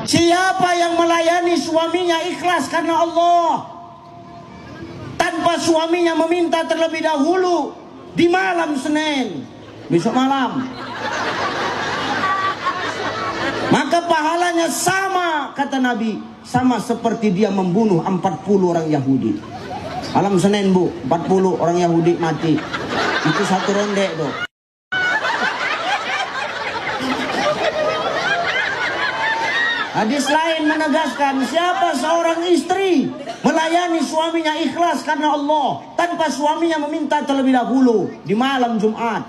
Siapa yang melayani suaminya ikhlas karena Allah, tanpa suaminya meminta terlebih dahulu di malam Senin, besok malam, maka pahalanya sama, kata Nabi, sama seperti dia membunuh 40 orang Yahudi. Malam Senin, Bu, 40 orang Yahudi mati. Itu satu ronde tuh. Hadis lain menegaskan, siapa seorang istri melayani suaminya ikhlas karena Allah, tanpa suaminya meminta terlebih dahulu di malam Jumat,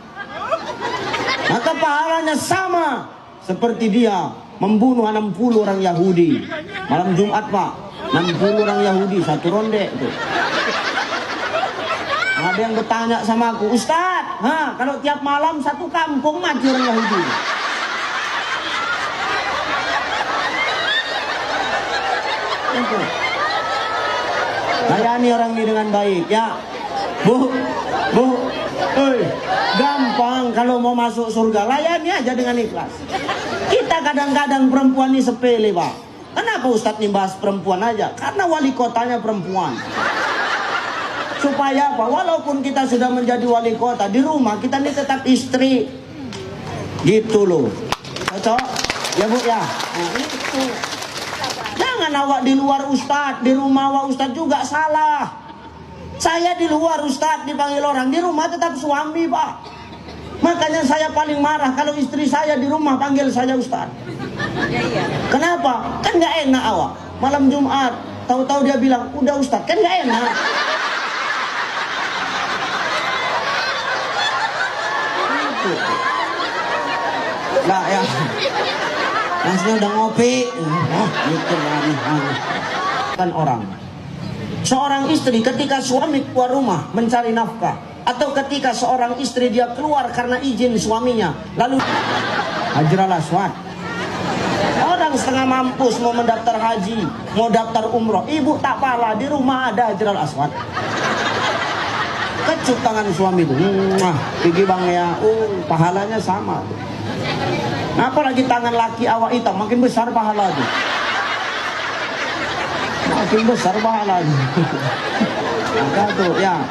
maka pahalanya sama seperti dia membunuh 60 orang Yahudi. Malam Jumat, Pak, 60 orang Yahudi, satu ronde tuh. Ada yang bertanya sama aku, Ustadz, kalau tiap malam satu kampung mati orang Yahudi. Layani orang ini dengan baik, ya. Bu, gampang kalau mau masuk surga, layani aja dengan ikhlas. Kita kadang-kadang perempuan ini sepele, Pak. Kenapa Ustadz ini bahas perempuan aja? Karena wali kotanya perempuan. Supaya apa? Walaupun kita sudah menjadi wali kota, di rumah kita ini tetap istri. Gitu loh. Cocok? Ya, Bu, ya. Nah, itu. Jangan awak di luar Ustadz, di rumah awak Ustadz juga salah. Saya di luar Ustadz dipanggil orang, di rumah tetap suami, Pak. Makanya saya paling marah kalau istri saya di rumah panggil saya Ustadz. Kenapa? Kan gak enak awak. Malam Jumat, tahu-tahu dia bilang, udah Ustadz, kan gak enak. Lah ya. Masnya udah ngopi, gitu kan orang. Seorang istri ketika suami keluar rumah mencari nafkah, atau ketika seorang istri dia keluar karena izin suaminya, lalu Hajarul Aswad. Orang setengah mampus mau mendaftar haji, mau daftar umroh, ibu tak pala, di rumah ada Hajarul Aswad. Kecup tangan suami itu, pergi bang ya, pahalanya sama. Apalagi tangan laki awak hitam, makin besar pahala itu. Makin besar pahala itu. Maka tuh ya,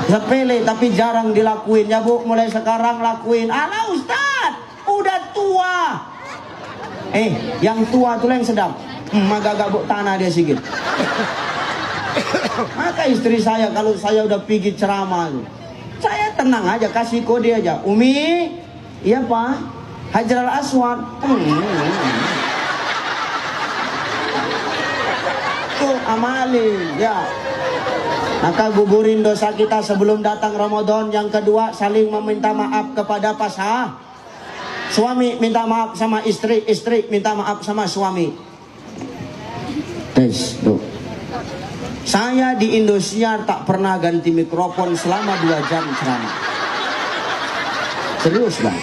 sepele tapi jarang dilakuin ya, Bu. Mulai sekarang lakuin. Alah Ustadz, udah tua. Yang tua tuh yang sedap. Agak-agak buk tanah dia sikit. Maka istri saya kalau saya udah pergi ceramah, saya tenang aja, kasih kode aja. Umi, iya Pak, Hajarul Aswad. Tuh amalin ya. Maka gugurin dosa kita sebelum datang Ramadan. Yang kedua, saling meminta maaf kepada pasangan. Suami minta maaf sama istri, istri minta maaf sama suami. Tes, tuh. Saya di Indosiar tak pernah ganti mikrofon selama 2 jam ceramah. Serius Bang.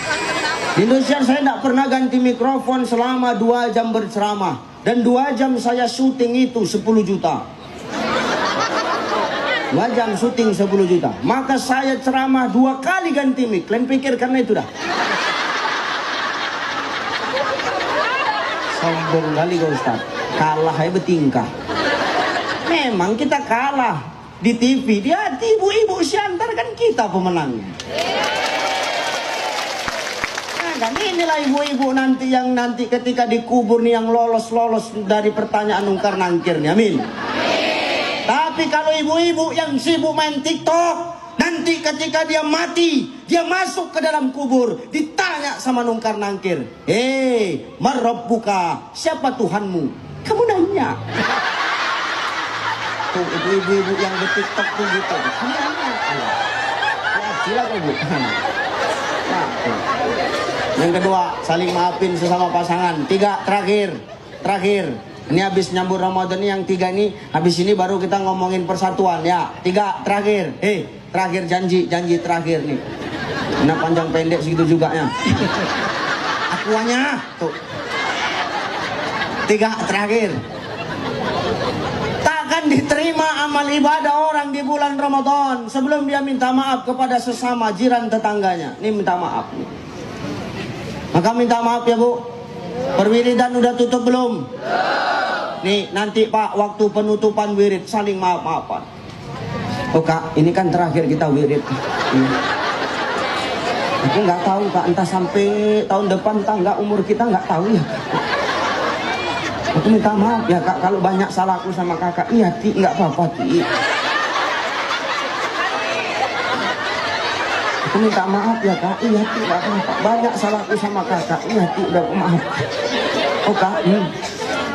Di Indosiar saya tidak pernah ganti mikrofon selama 2 jam berceramah. Dan 2 jam saya syuting itu 10 juta. 2 jam syuting 10 juta. Maka saya ceramah 2 kali ganti mic. Kalian pikir karena itu dah. Sombong kali kau Ustaz. Kalah ya bertingkah. Memang kita kalah di TV. Di hati ibu-ibu Siantar kan kita pemenangnya. Kan inilah ibu-ibu nanti yang nanti ketika dikubur nih yang lolos-lolos dari pertanyaan nungkar nangkir nih, amin. Tapi kalau ibu-ibu yang sibuk main TikTok, nanti ketika dia mati, dia masuk ke dalam kubur, ditanya sama nungkar nangkir, marrabbuka, siapa Tuhanmu? Kamu nanya. Tuh ibu-ibu yang di TikTok tuh gitu, kamu nanya. Ya, gila kok Bu. Nah, yang kedua, saling maafin sesama pasangan. 3, terakhir. Ini habis nyambut Ramadan ini, yang 3 ini, habis ini baru kita ngomongin persatuan ya. 3, terakhir. Terakhir janji terakhir nih. Nah panjang pendek segitu juga ya. Akuannya tuh. 3, terakhir. Takkan diterima amal ibadah orang di bulan Ramadan sebelum dia minta maaf kepada sesama jiran tetangganya. Ini minta maaf nih. Maka minta maaf ya Bu. Perwiridan udah tutup belum? Nih nanti Pak, waktu penutupan wirid saling maaf-maafan. Oh Kak, ini kan terakhir kita wirid. Aku nggak tahu Kak, entah sampai tahun depan entah nggak, umur kita nggak tahu ya. Aku minta maaf ya Kak, kalau banyak salahku sama Kakak. Iya Ti, nggak apa-apa Ti. Aku minta maaf ya Kak, iya Ti, nggak apa-apa. Banyak salahku sama Kakak. Iya Ti, udah maaf. Oh Kak,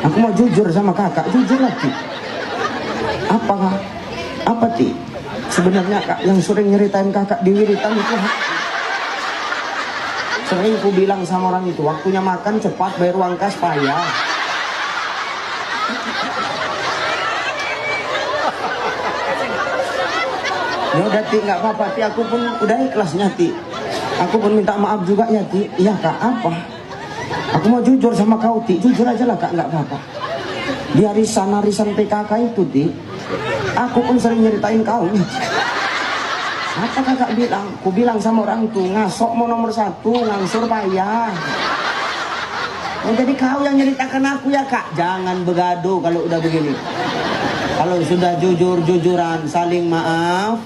aku mau jujur sama Kakak, jujur lah Ti. Apa Kak? Apa Ti? Sebenarnya Kak, yang sering nyeritain Kakak di wiritan itu sering ku bilang sama orang itu, waktunya makan cepat, bayar uang kas payah. Ya udah Ti, nggak apa-apa Ti, aku pun udah ikhlasnya Ti. Aku pun minta maaf juga ya Ti. Iya Kak, apa? Aku mau jujur sama kau Ti, jujur aja lah Kak, nggak apa-apa. Di arisan PKK itu Ti, aku pun sering nyeritain kau. Apa Kakak bilang? Ku bilang sama orang tuh, ngasok mau nomor 1, ngangsur payah. Oh, jadi kau yang nyeritakan aku ya Kak. Jangan begaduh kalau udah begini. Kalau sudah jujur-jujuran, saling maaf,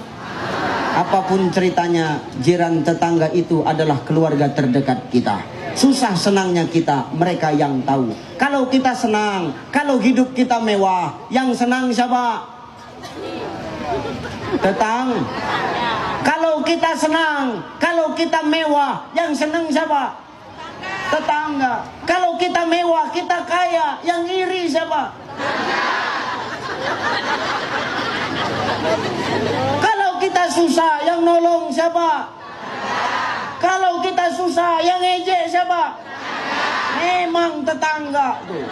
apapun ceritanya, jiran tetangga itu adalah keluarga terdekat kita. Susah senangnya kita, mereka yang tahu. Kalau kita senang, kalau hidup kita mewah, yang senang siapa? Kalau kita senang, kalau kita mewah, yang senang siapa? Tetangga. Kalau kita mewah, kita kaya, yang iri siapa? Kalau kita susah, yang nolong siapa? Kalau kita susah, yang ngejek siapa? Memang tetangga tuh.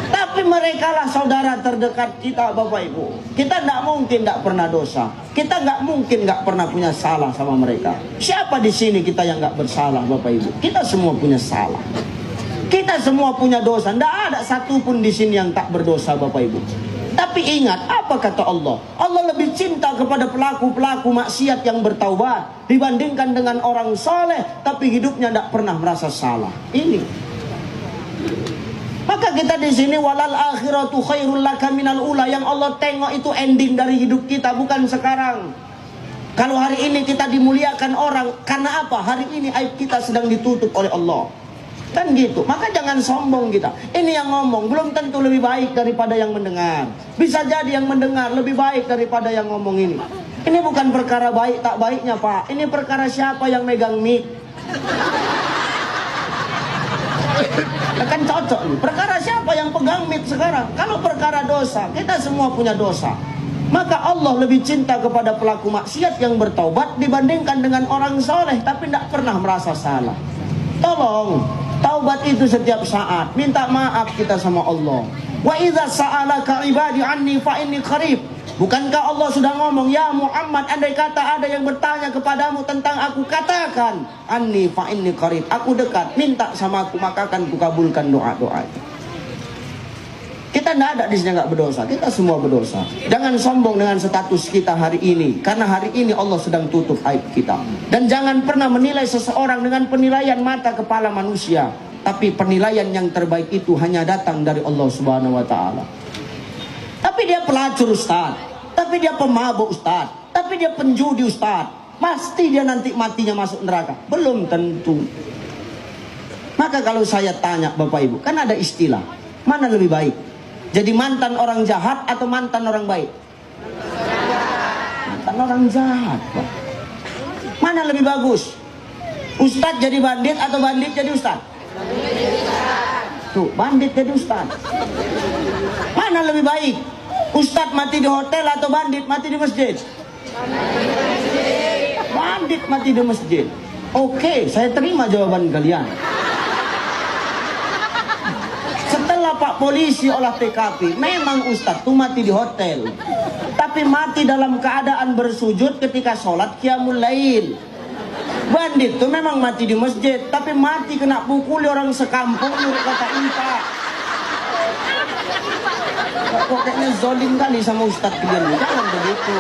Tapi mereka lah saudara terdekat kita Bapak Ibu. Kita tidak mungkin tidak pernah dosa. Kita nggak mungkin nggak pernah punya salah sama mereka. Siapa di sini kita yang nggak bersalah Bapak Ibu? Kita semua punya salah. Kita semua punya dosa. Tidak ada satupun di sini yang tak berdosa Bapak Ibu. Tapi ingat apa kata Allah? Allah lebih cinta kepada pelaku-pelaku maksiat yang bertaubat dibandingkan dengan orang soleh tapi hidupnya tidak pernah merasa salah. Ini. Maka kita di sini walal akhiratu khairul laka minal ula, yang Allah tengok itu ending dari hidup kita, bukan sekarang. Kalau hari ini kita dimuliakan orang, karena apa? Hari ini aib kita sedang ditutup oleh Allah. Kan gitu. Maka jangan sombong kita. Ini yang ngomong belum tentu lebih baik daripada yang mendengar. Bisa jadi yang mendengar lebih baik daripada yang ngomong ini. Ini bukan perkara baik tak baiknya Pak. Ini perkara siapa yang megang mic. Kan cocok nih. Perkara siapa yang pegang mic sekarang? Kalau perkara dosa, kita semua punya dosa. Maka Allah lebih cinta kepada pelaku maksiat yang bertaubat dibandingkan dengan orang soleh tapi tidak pernah merasa salah. Tolong, taubat itu setiap saat. Minta maaf kita sama Allah. Wa idza sa'alaka ibadi anni fa inni qarib. Bukankah Allah sudah ngomong, ya Muhammad, andai kata ada yang bertanya kepadamu tentang aku, katakan, anni fa inni qarib, aku dekat, minta sama aku maka akan kukabulkan doa-doa. Kita tidak ada di sini nggak berdosa, kita semua berdosa. Jangan sombong dengan status kita hari ini, karena hari ini Allah sedang tutup aib kita. Dan jangan pernah menilai seseorang dengan penilaian mata kepala manusia, tapi penilaian yang terbaik itu hanya datang dari Allah Subhanahu Wa Taala. Tapi dia pelacur Ustaz, tapi dia pemabuk Ustaz, tapi dia penjudi Ustaz, pasti dia nanti matinya masuk neraka? Belum tentu. Maka kalau saya tanya Bapak Ibu, kan ada istilah, mana lebih baik? Jadi mantan orang jahat atau mantan orang baik? Mantan orang jahat Pak. Mana lebih bagus? Ustaz jadi bandit atau bandit jadi ustaz? Tuh, bandit jadi ustaz. Mana lebih baik? Ustaz mati di hotel atau bandit mati di masjid? Bandit mati di masjid. Oke, saya terima jawaban kalian. Setelah Pak polisi olah TKP, memang Ustaz tuh mati di hotel, tapi mati dalam keadaan bersujud ketika sholat qiyamul lail. Bandit tuh memang mati di masjid, tapi mati kena pukul orang sekampung menurut kata impak. Kok kayaknya zolim kali sama Ustaz kalian. Jangan begitu.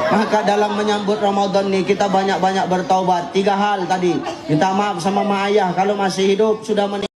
Maka dalam menyambut Ramadan nih kita banyak-banyak bertaubat. 3 hal tadi. Minta maaf sama mak ayah kalau masih hidup, sudah meninggal